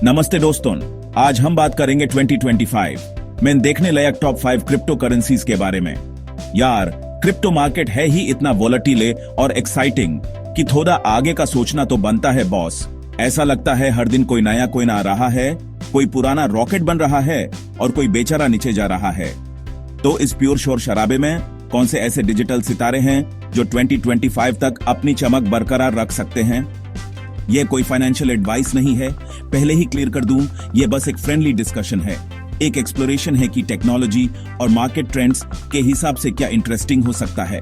नमस्ते दोस्तों, आज हम बात करेंगे 2025 में देखने लायक टॉप 5 क्रिप्टो करेंसीज के बारे में। यार, क्रिप्टो मार्केट है ही इतना वोलेटिल और एक्साइटिंग कि थोड़ा आगे का सोचना तो बनता है बॉस। ऐसा लगता है हर दिन कोई नया कोइन आ रहा है, कोई पुराना रॉकेट बन रहा है और कोई बेचारा नीचे जा रहा है। तो इस प्योर शोर शराबे में कौन से ऐसे डिजिटल सितारे हैं जो 2025 तक अपनी चमक बरकरार रख सकते हैं? ये कोई फाइनेंशियल एडवाइस नहीं है, पहले ही क्लियर कर दूं, ये बस एक फ्रेंडली डिस्कशन है, एक एक्सप्लोरेशन है कि टेक्नोलॉजी और मार्केट ट्रेंड्स के हिसाब से क्या इंटरेस्टिंग हो सकता है।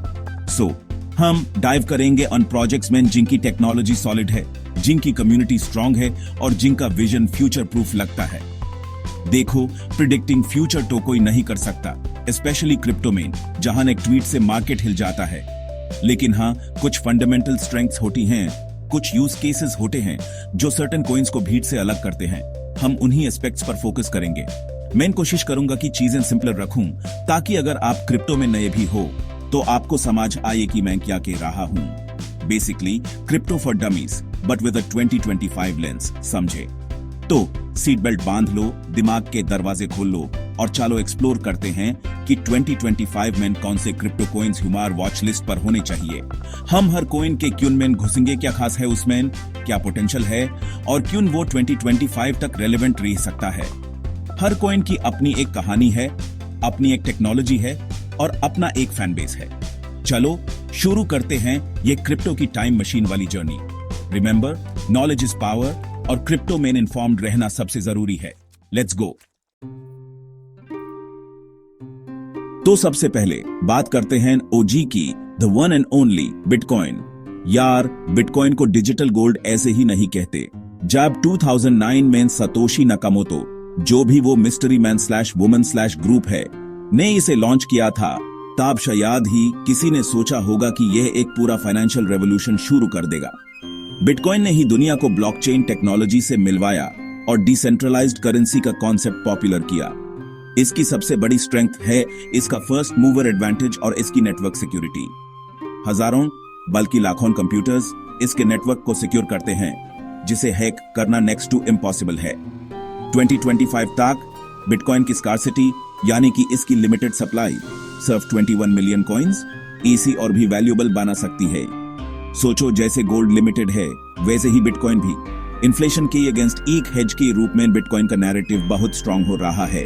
हम डाइव करेंगे ऑन प्रोजेक्ट्स में जिनकी टेक्नोलॉजी सॉलिड है, जिनकी कम्युनिटी स्ट्रांग है और जिनका विजन फ्यूचर प्रूफ लगता है। देखो, प्रिडिक्टिंग फ्यूचर तो कोई नहीं कर सकता, स्पेशली क्रिप्टो में, जहां एक ट्वीट से मार्केट हिल जाता है। लेकिन हाँ, कुछ फंडामेंटल स्ट्रेंथ्स होती हैं, कुछ यूज केसेस होते हैं जो सर्टेन कॉइन्स को भीड़ से अलग करते हैं। हम उन्हीं एस्पेक्ट्स पर फोकस करेंगे। मैं कोशिश करूंगा कि चीजें सिंपल रखूं, ताकि अगर आप क्रिप्टो में नए भी हो तो आपको समझ आए कि मैं क्या कह रहा हूं। Basically crypto for dummies but with a 2025 lens, समझे? तो सीट बेल्ट बांध लो, दिमाग के दरवाजे खोल लो और चलो एक्सप्लोर करते हैं कि 2025 में कौन से क्रिप्टो कॉइन्स हमार वॉच लिस्ट पर होने चाहिए। हम हर कॉइन के क्यों में घुसेंगे, क्या खास है उसमें, क्या पोटेंशियल है और क्यों वो 2025 तक रेलेवेंट रह सकता है। हर कॉइन की अपनी एक कहानी है, अपनी एक टेक्नोलॉजी है और अपना एक फैन बेस है। चलो शुरू करते हैं ये क्रिप्टो की टाइम मशीन वाली journey. Remember, knowledge is power और क्रिप्टो में इन्फॉर्म्ड रहना सबसे जरूरी है। Let's go. तो सबसे पहले बात करते हैं ओजी की, the one and only bitcoin. यार, बिटकॉइन को डिजिटल गोल्ड ऐसे ही नहीं कहते। जब 2009 में सतोशी नकामोटो, जो भी वो मिस्ट्री मैन / वुमन / ग्रुप है, ने इसे लॉन्च किया था, तब शायद ही किसी ने सोचा होगा कि यह एक पूरा फाइनेंशियल रेवोल्यूशन शुरू कर देगा। बिटकॉइन ने ही दुनिया को ब्लॉकचेन टेक्नोलॉजी से मिलवाया और डिसेंट्रलाइज्ड करेंसी का कॉन्सेप्ट पॉपुलर किया। इसकी सबसे बड़ी स्ट्रेंथ है इसका फर्स्ट मूवर एडवांटेज और इसकी नेटवर्क सिक्योरिटी। हजारों बल्कि लाखों कंप्यूटर्स इसके नेटवर्क को सिक्योर करते हैं, जिसे हैक करना नेक्स्ट टू इम्पॉसिबल है। 2025 तक बिटकॉइन की स्कार्सिटी यानी कि इसकी लिमिटेड सप्लाई सिर्फ 21 मिलियन कॉइन्स इसी और भी वैल्यूएबल बना सकती है। सोचो, जैसे गोल्ड लिमिटेड है वैसे ही बिटकॉइन भी। इन्फ्लेशन के अगेंस्ट एक हेज के रूप में बिटकॉइन का नैरेटिव बहुत स्ट्रांग हो रहा है।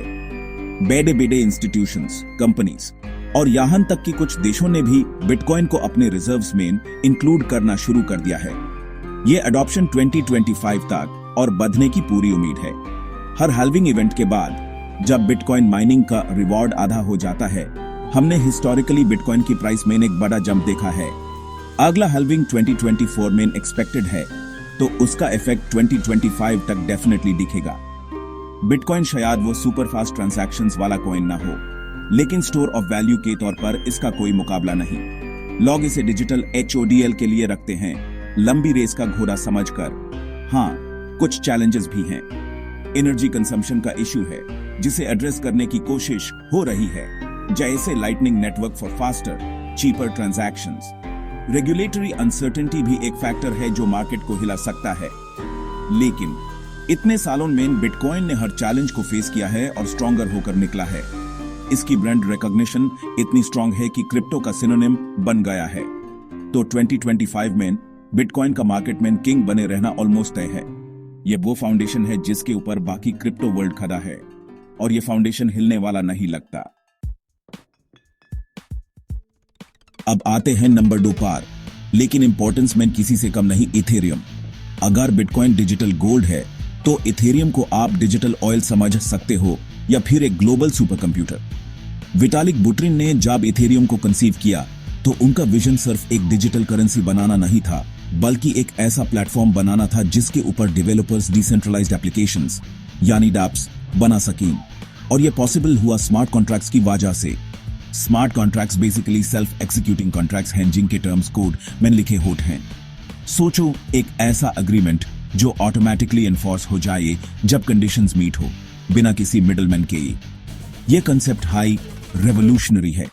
बड़े बड़े इंस्टीट्यूशंस, कंपनीज और यहां तक कि कुछ देशों ने भी बिटकॉइन को अपने रिजर्व्स में इंक्लूड करना शुरू कर दिया है। ये अडॉप्शन 2025 तक और बढ़ने की पूरी उम्मीद है। हर हाल्विंग इवेंट के बाद जब बिटकॉइन माइनिंग का रिवॉर्ड आधा हो जाता है, हमने हिस्टोरिकली बिटकॉइन की प्राइस में एक बड़ा जंप देखा है। अगला हाल्विंग 2024 में एक्सपेक्टेड है, तो उसका इफेक्ट 2025 तक डेफिनेटली दिखेगा। बिटकॉइन शायद वो सुपर फास्ट ट्रांजैक्शंस वाला कॉइन ना हो, लेकिन स्टोर ऑफ वैल्यू के तौर पर इसका कोई मुकाबला नहीं। लोग इसे डिजिटल HODL के लिए रखते हैं, लंबी रेस का घोड़ा समझकर। हाँ, कुछ चैलेंजेस भी हैं। एनर्जी कंजम्पशन का इश्यू है, जिसे एड्रेस करने की कोशिश हो रही है, जैसे lightning network for faster, cheaper transactions. Regulatory uncertainty भी एक फैक्टर है जो मार्केट को हिला सकता है। लेकिन इतने सालों में बिटकॉइन ने हर चैलेंज को फेस किया है और स्ट्रॉन्गर होकर निकला है। इसकी ब्रांड रिकॉग्निशन इतनी स्ट्रांग है कि क्रिप्टो का सिनोनिम बन गया है। तो 2025 में बिटकॉइन का मार्केट में किंग बने रहना ऑलमोस्ट तय है। यह वो फाउंडेशन है जिसके ऊपर बाकी क्रिप्टो वर्ल्ड खड़ा है और यह फाउंडेशन हिलने वाला नहीं लगता। अब आते हैं नंबर 2 पर, लेकिन इंपॉर्टेंस में किसी से कम नहीं, इथेरियम। अगर बिटकॉइन डिजिटल गोल्ड है तो इथेरियम को आप डिजिटल ऑयल समझ सकते हो या फिर एक global super computer. Vitalik Buterin ने जब इथेरियम को कंसीव किया तो उनका विजन सिर्फ एक डिजिटल करेंसी बनाना नहीं था, बल्कि एक ऐसा प्लेटफॉर्म बनाना था जिसके ऊपर डेवलपर्स डिसेंट्रलाइज्ड एप्लीकेशंस यानी डैप्स बना सकें। और यह पॉसिबल हुआ स्मार्ट कॉन्ट्रैक्ट्स की वजह से। Smart contracts basically self executing contracts हैं जिनके टर्म्स कोड में लिखे होते हैं। सोचो, एक ऐसा अग्रीमेंट जो ऑटोमेटिकली एनफोर्स हो जाए जब कंडीशंस मीट हो, बिना किसी मिडलमैन के। यह कंसेप्ट हाई रेवोल्यूशनरी है।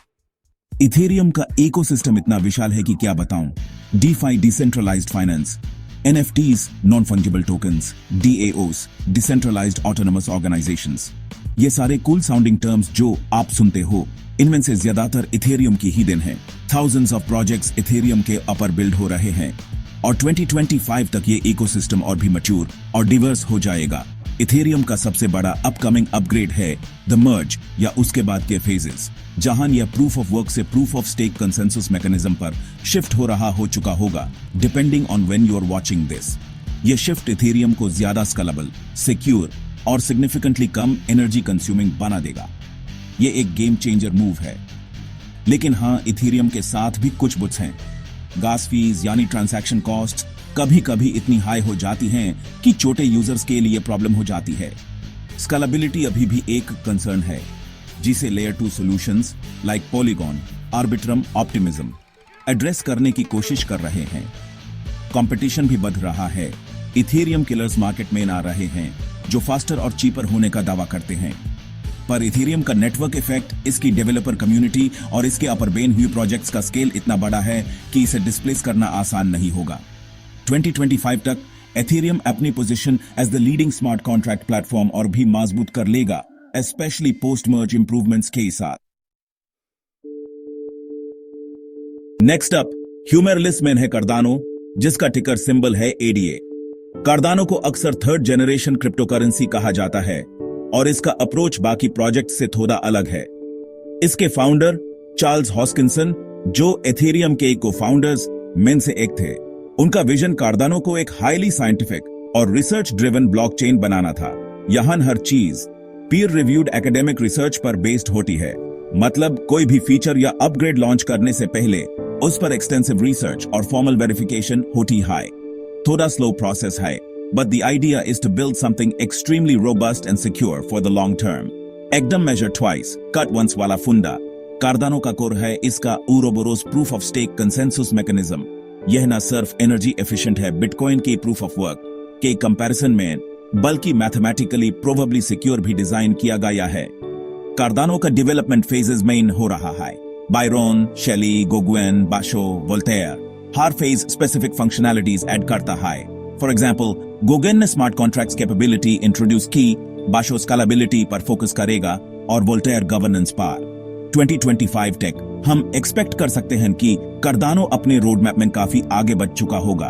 इथेरियम का इकोसिस्टम इतना विशाल है कि क्या बताऊं। DeFi, decentralised finance, NFTs, non-fungible tokens, DAOs, decentralized autonomous organizations, ये सारे कूल साउंडिंग टर्म्स जो आप सुनते हो, इनमें से ज्यादातर इथेरियम की ही देन है। थाउजेंड्स ऑफ प्रोजेक्ट्स इथेरियम के अपर बिल्ड हो रहे हैं और 2025 तक ये इकोसिस्टम और भी मैच्योर और डिवर्स हो जाएगा। इथेरियम का सबसे बड़ा अपकमिंग अपग्रेड है द मर्ज या उसके बाद के फेजेस, जहां यह प्रूफ ऑफ वर्क से proof of stake consensus mechanism पर शिफ्ट हो चुका होगा, depending on when you are watching this. यह शिफ्ट इथेरियम को ज्यादा स्केलेबल, सिक्योर और सिग्निफिकेंटली कम एनर्जी कंज्यूमिंग बना देगा। यह एक गेम चेंजर मूव है। लेकिन हां, इथेरियम के साथ भी कुछ बुट्स हैं। गैस फीस यानी ट्रांजैक्शन कॉस्ट कभी कभी इतनी हाई हो जाती हैं कि छोटे यूजर्स के लिए प्रॉब्लम हो जाती है। स्केलेबिलिटी अभी भी एक कंसर्न है, जिसे layer 2 solutions like polygon, Arbitrum, optimism address करने की कोशिश कर रहे हैं। कंपटीशन भी बढ़ रहा है। इथेरियम किलर्स मार्केट में आ रहे हैं जो फास्टर और चीपर होने का दावा करते हैं, पर इथेरियम का नेटवर्क इफेक्ट, इसकी डेवलपर कम्युनिटी और इसके अपर बेन हुई प्रोजेक्ट्स का स्केल इतना बड़ा है कि इसे डिस्प्लेस करना आसान नहीं होगा। 2025 तक इथेरियम अपनी position as the leading smart contract platform और भी मजबूत कर लेगा, स्पेशली पोस्ट मर्ज इंप्रूवमेंट्स के साथ। नेक्स्ट अप ह्यूमेरलिस में है कार्डानो, जिसका टिकर सिंबल है ADA। कार्डानो को अक्सर थर्ड जनरेशन क्रिप्टोकरेंसी कहा जाता है और इसका अप्रोच बाकी प्रोजेक्ट से थोड़ा अलग है। इसके फाउंडर चार्ल्स हॉस्किंसन, जो इथेरियम के को फाउंडर्स में से एक थे, उनका विजन कार्डानो को एक हाईली साइंटिफिक और रिसर्च ड्रिवन ब्लॉकचेन बनाना था। यहां हर चीज पीयर रिव्यूड एकेडमिक रिसर्च पर बेस्ड होती है, मतलब कोई भी फीचर या अपग्रेड लॉन्च करने से पहले उस पर एक्सटेंसिव रिसर्च और फॉर्मल वेरिफिकेशन होती है। थोड़ा स्लो प्रोसेस है, but the idea is to build something extremely robust and secure for the long term. एकदम measure twice, cut once वाला फुंडा कार्डानो का कोर है। इसका Ouroboros proof of stake consensus mechanism, यह न सिर्फ एनर्जी एफिशिएंट है बिटकॉइन के प्रूफ ऑफ वर्क के कंपैरिजन में, बल्कि मैथमेटिकली प्रोबेबली सिक्योर भी डिजाइन किया गया है। कार्डानो का डेवलपमेंट फेजेस में हो रहा है। बायरन, शेली, गोगुएन, बाशो, वोल्टेयर हर फेज स्पेसिफिक फंक्शनैलिटीज ऐड करता है। फॉर एग्जाम्पल, गोगेन ने स्मार्ट कॉन्ट्रैक्ट्स कैपेबिलिटी इंट्रोड्यूस की, बाशो स्केलेबिलिटी पर फोकस करेगा और वोल्टेयर गवर्नेंस पर। 2025 टेक हम एक्सपेक्ट कर सकते हैं कि कार्डानो अपने रोड मैप में काफी आगे बढ़ चुका होगा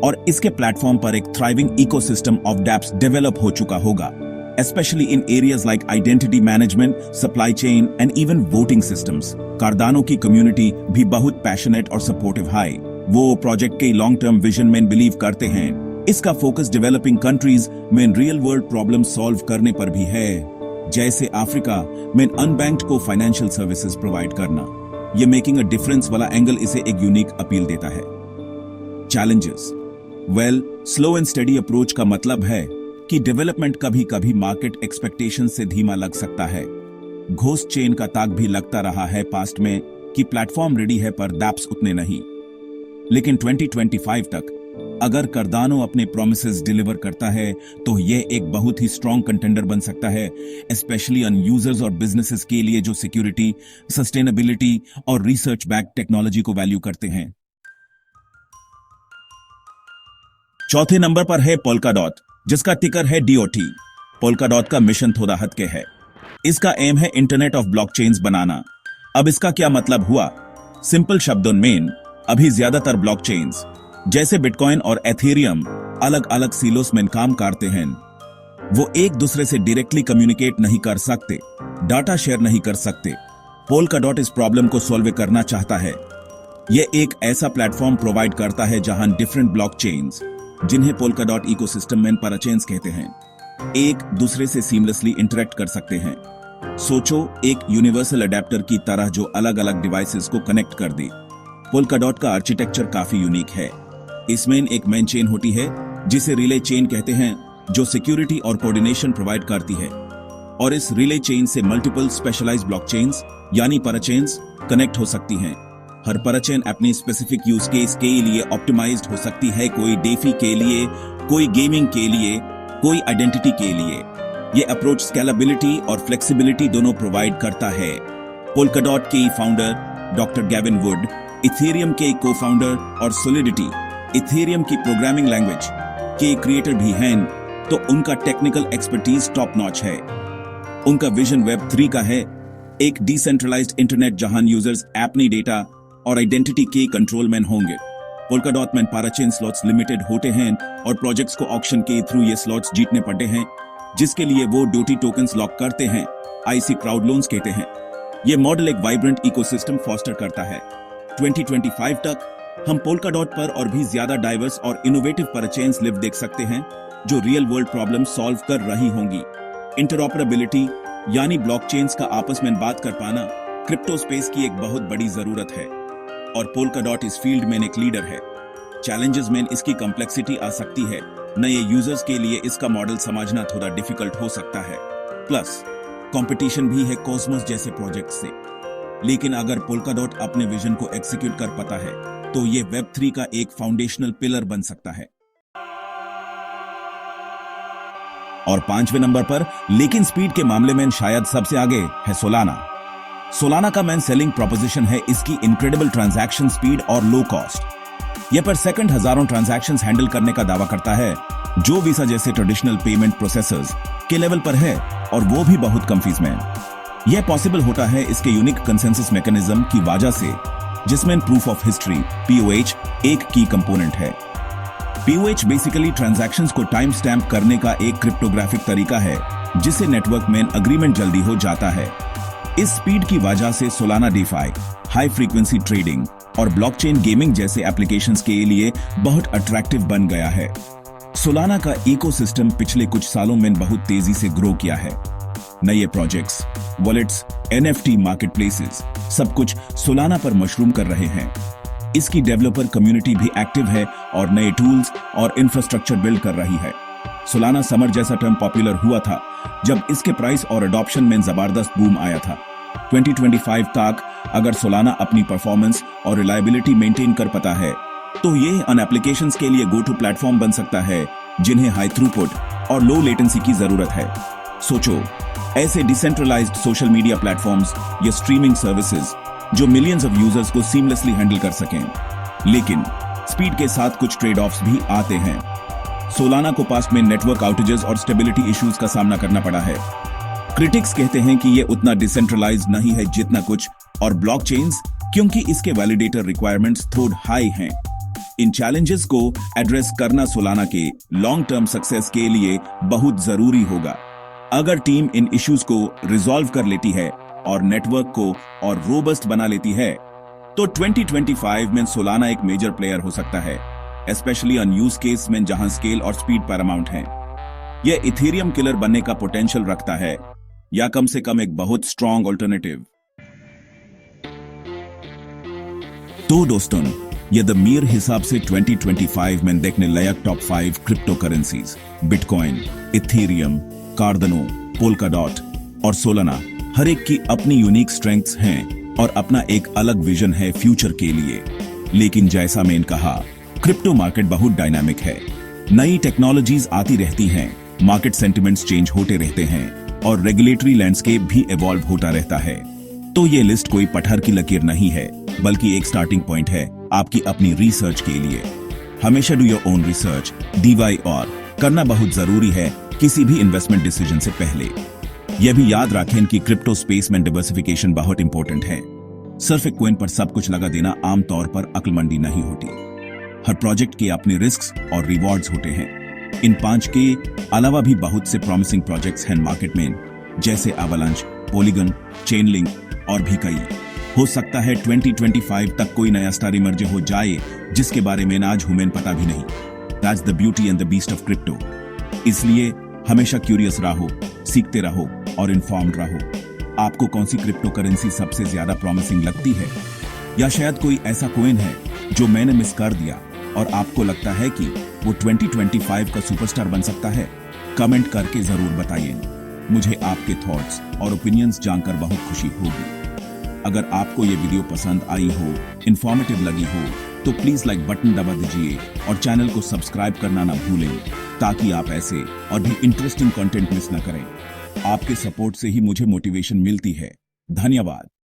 और इसके प्लेटफॉर्म पर एक thriving ecosystem of dapps develop हो चुका होगा, especially in areas like identity management, supply chain and even voting systems. Cardano की कम्युनिटी भी बहुत पैशनेट और सपोर्टिव है। वो प्रोजेक्ट के लॉन्ग टर्म विजन में बिलीव करते हैं। इसका फोकस डेवलपिंग कंट्रीज में रियल वर्ल्ड प्रॉब्लम सॉल्व करने पर भी है, जैसे अफ्रीका में अनबैंक्ड को फाइनेंशियल सर्विसेज प्रोवाइड करना। ये मेकिंग अ डिफरेंस वाला एंगल इसे एक यूनिक अपील देता है। Challenges, well, slow and study approach का मतलब है कि डेवलपमेंट कभी कभी मार्केट एक्सपेक्टेशन से धीमा लग सकता है। घोस्ट चेन का ताक भी लगता रहा है पास्ट में कि प्लेटफॉर्म रेडी है पर डैप्स उतने नहीं। लेकिन 2025 तक अगर कार्डानो अपने प्रोमिसेस डिलीवर करता है तो यह एक बहुत ही स्ट्रॉन्ग कंटेंडर बन सकता है, स्पेशली ऑन यूजर्स और बिजनेसेस के लिए जो सिक्योरिटी, सस्टेनेबिलिटी और रिसर्च बैक टेक्नोलॉजी को वैल्यू करते हैं। चौथे नंबर पर है पोल्काडॉट, जिसका टिकर है DOT। पोल्काडॉट का मिशन थोड़ा हटके है। इसका एम है इंटरनेट ऑफ ब्लॉकचेन्स बनाना। अब इसका क्या मतलब हुआ? सिंपल शब्दों में, अभी ज्यादातर ब्लॉकचेन्स जैसे बिटकॉइन और एथेरियम अलग अलग सीलोस में काम करते हैं। वो एक दूसरे से डायरेक्टली कम्युनिकेट नहीं कर सकते, डाटा शेयर नहीं कर सकते। पोल्काडॉट इस प्रॉब्लम को सॉल्व करना चाहता है। यह एक ऐसा प्लेटफॉर्म प्रोवाइड करता है जहां डिफरेंट ब्लॉकचेन्स, जिन्हें पोल्काडॉट इकोसिस्टम में पैराचेन्स कहते हैं, एक दूसरे से सीमलेसली इंटरेक्ट कर सकते हैं। सोचो, एक यूनिवर्सल अडेप्टर की तरह जो अलग अलग डिवाइसेस को कनेक्ट कर दे। पोल्काडॉट का आर्किटेक्चर काफी यूनिक है। इसमें एक मेन चेन होती है जिसे रिले चेन कहते हैं, जो सिक्योरिटी और कोऑर्डिनेशन प्रोवाइड करती है, और इस रिले चेन से मल्टीपल स्पेशलाइज्ड ब्लॉकचेन्स यानी पैराचेन्स कनेक्ट हो सकती हैं। हर पैराचेन अपनी स्पेसिफिक यूज केस के लिए ऑप्टिमाइज्ड हो सकती है, कोई डेफी के लिए, कोई गेमिंग के लिए, कोई आइडेंटिटी के लिए। यह अप्रोच स्केलेबिलिटी और फ्लेक्सिबिलिटी दोनों प्रोवाइड करता है। पोल्काडॉट के founder doctor Gavin would, Ethereum के को-फाउंडर और सोलिडिटी इथेरियम की प्रोग्रामिंग लैंग्वेज के क्रिएटर भी हैं, तो उनका टेक्निकल एक्सपर्टीज टॉप नॉच है। उनका विजन वेब 3 का है, एक डिसेंट्रलाइज्ड इंटरनेट जहां यूजर्स अपनी डेटा और आइडेंटिटी के कंट्रोलमैन होंगे। पोल्काडॉट में पैराचेन स्लॉट्स लिमिटेड होते हैं और प्रोजेक्ट्स को ऑक्शन के थ्रू ये स्लॉट्स जीतने पड़ते हैं, जिसके लिए वो डोटी टोकन्स लॉक करते हैं, आईसी क्राउड लोन्स कहते हैं। ये मॉडल एक वाइब्रेंट इकोसिस्टम फॉस्टर करता है। 2025 तक हम पोल्काडॉट पर और भी ज्यादा डाइवर्स और इनोवेटिव पैराचेन्स लिव देख सकते हैं, जो रियल वर्ल्ड प्रॉब्लम सॉल्व कर रही होंगी। इंटरऑपरेबिलिटी यानी ब्लॉकचेन्स का आपस में बात कर पाना क्रिप्टो स्पेस की एक बहुत बड़ी जरूरत है, और पोल्काडॉट इस फील्ड में एक लीडर है। चैलेंजेस में इसकी कॉम्प्लेक्सिटी आ सकती है, नए यूजर्स के लिए इसका मॉडल समझना थोड़ा डिफिकल्ट हो सकता है। प्लस कंपटीशन भी है कॉस्मोस जैसे प्रोजेक्ट से। लेकिन अगर पोल्काडॉट अपने विजन को एग्जीक्यूट कर पाता है, तो ये वेब 3 का एक फाउंडेशनल पिलर बन सकता है। और 5वें नंबर पर, लेकिन स्पीड के मामले में शायद सबसे आगे, है सोलाना। सोलाना का मेन सेलिंग प्रोपोजिशन है इसकी इनक्रेडिबल ट्रांजैक्शन स्पीड और लो कॉस्ट। यह पर सेकंड हजारों ट्रांजैक्शंस हैंडल करने का दावा करता है, जो वीसा जैसे ट्रेडिशनल पेमेंट प्रोसेसर्स के लेवल पर है, और वो भी बहुत कम फीस में। यह पॉसिबल होता है इसके यूनिक कंसेंसस मैकेनिज्म की वजह से, जिसमें प्रूफ ऑफ हिस्ट्री POH एक की कंपोनेंट है। POH बेसिकली ट्रांजैक्शंस को टाइम स्टैम्प करने का एक क्रिप्टोग्राफिक तरीका है, जिससे नेटवर्क में अग्रीमेंट जल्दी हो जाता है। इस स्पीड की वजह से Solana DeFi, high frequency trading और ब्लॉकचेन गेमिंग जैसे एप्लीकेशंस के लिए बहुत अट्रैक्टिव बन गया है। सोलाना का इकोसिस्टम पिछले कुछ सालों में बहुत तेजी से ग्रो किया है। नए प्रोजेक्ट्स, वॉलेट्स, NFT मार्केटप्लेसेस, सब कुछ सोलाना पर मशरूम कर रहे हैं। इसकी डेवलपर कम्युनिटी भी एक्टिव है और नए टूल्स और इंफ्रास्ट्रक्चर बिल्ड कर रही है। सोलाना समर जैसा टर्म पॉपुलर हुआ था जब इसके प्राइस और अडॉप्शन में जबरदस्त बूम आया था। 2025 तक अगर सोलाना अपनी परफॉर्मेंस और रिलायबिलिटी मेंटेन कर पाता है, तो ये अन एप्लीकेशंस के लिए गो टू प्लेटफॉर्म बन सकता है, जिन्हें हाई थ्रूपुट और लो लेटेंसी की जरूरत है। सोचो, ऐसे डिसेंट्रलाइज्ड सोशल मीडिया प्लेटफॉर्म्स या स्ट्रीमिंग सर्विसेज जो मिलियंस ऑफ यूजर्स को सीमलेसली हैंडल कर सकें। लेकिन स्पीड के साथ कुछ ट्रेड ऑफ्स भी आते हैं। सोलाना को पास्ट में नेटवर्क आउटेजेस और स्टेबिलिटी इश्यूज का सामना करना पड़ा है। क्रिटिक्स कहते हैं कि यह उतना डिसेंट्रलाइज्ड नहीं है जितना कुछ और ब्लॉकचेन्स, क्योंकि इसके वैलिडेटर रिक्वायरमेंट्स थोड़ा हाई हैं। इन चैलेंजेस को एड्रेस करना सोलाना के लॉन्ग टर्म सक्सेस के लिए बहुत जरूरी होगा। अगर टीम इन इश्यूज को रिजॉल्व कर लेती है और नेटवर्क को और रोबस्ट बना लेती है, तो 2025 में सोलाना एक मेजर प्लेयर हो सकता है, स्पेशली ऑन यूज केस में जहां स्केल और स्पीड पैरामाउंट है। यह इथेरियम किलर बनने का पोटेंशियल रखता है, या कम से कम एक बहुत स्ट्रॉन्ग ऑल्टरनेटिव। तो दोस्तों, ये द मीर हिसाब से 2025 में देखने लायक top 5 crypto currencies Bitcoin, Ethereum, Cardano, Polkadot और सोलाना, हर एक की अपनी यूनिक स्ट्रेंथ्स हैं और अपना एक अलग विजन है फ्यूचर के लिए। लेकिन जैसा मैंने कहा, क्रिप्टो मार्केट बहुत डायनामिक है। नई टेक्नोलॉजीज आती रहती हैं, मार्केट सेंटिमेंट्स चेंज होते रहते हैं और रेगुलेटरी लैंडस्केप भी इवॉल्व होता रहता है। तो ये लिस्ट कोई पठार की लकीर नहीं है, बल्कि एक स्टार्टिंग पॉइंट है आपकी अपनी रिसर्च के लिए। हमेशा do your own research, DY और करना बहुत जरूरी है किसी भी इन्वेस्टमेंट डिसीजन से पहले। यह भी याद रखें कि क्रिप्टो स्पेस में डाइवर्सिफिकेशन बहुत इंपॉर्टेंट है। सिर्फ एक कॉइन पर सब कुछ लगा देना आमतौर पर अक्लमंदी नहीं होती। हर प्रोजेक्ट के अपने रिस्क्स और रिवॉर्ड्स होते हैं। इन 5 के अलावा भी बहुत से प्रॉमिसिंग प्रोजेक्ट्स हैं मार्केट में, जैसे एवलांच, पॉलीगन, चेनलिंक और भी कई। हो सकता है 2025 तक कोई नया स्टार इमर्ज हो जाए जिसके बारे में आज हमें पता भी नहीं। That's the beauty and the beast of crypto. इसलिए हमेशा क्यूरियस रहो, सीखते रहो और इन्फॉर्म्ड रहो। आपको कौन सी क्रिप्टो करेंसी सबसे ज्यादा प्रॉमिसिंग लगती है, या शायद कोई ऐसा कॉइन है जो मैंने मिस कर दिया और आपको लगता है कि वो 2025 का सुपरस्टार बन सकता है? कमेंट करके जरूर बताइए। मुझे आपके थॉट्स और ओपिनियंस जानकर बहुत खुशी होगी। अगर आपको ये वीडियो पसंद आई हो, इंफॉर्मेटिव लगी हो, तो प्लीज लाइक बटन दबा दीजिए और चैनल को सब्सक्राइब करना ना भूलें, ताकि आप ऐसे और भी इंटरेस्टिंग कंटेंट मिस न करें। आपके सपोर्ट से ही मुझे मोटिवेशन मिलती है। धन्यवाद।